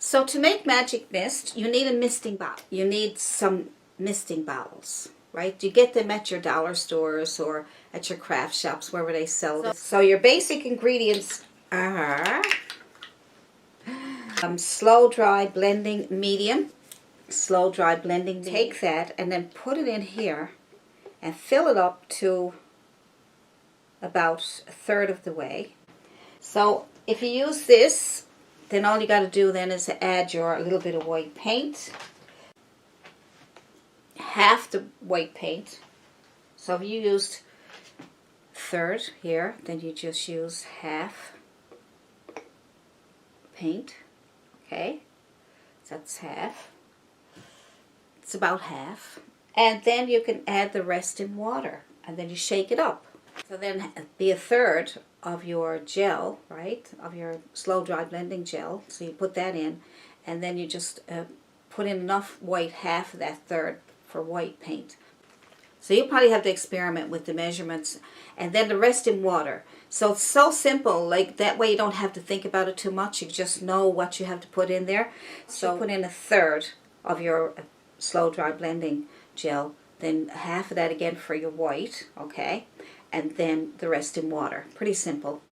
So to make magic mist, you need a misting bottle. You need some misting bottles, right? You get them at your dollar stores or at your craft shops, wherever they sell them. So your basic ingredients are slow dry blending medium. Slow dry blending. Take that and then put it in here and fill it up to about a third of the way. So if you use this, then all you got to do then is add your little bit of white paint, half the white paint. So if you used a third here, then you just use half paint. Okay, so that's half. It's about half. And then you can add the rest in water, and then you shake it up. So then be a third of your gel, right, of your slow dry blending gel. So you put that in, and then you just put in enough white, half of that third for white paint. So you probably have to experiment with the measurements, and then the rest in water. So it's so simple, like that way you don't have to think about it too much. You just know what you have to put in there. So put in a third of your slow dry blending gel, then half of that again for your white, okay, and then the rest in water. Pretty simple.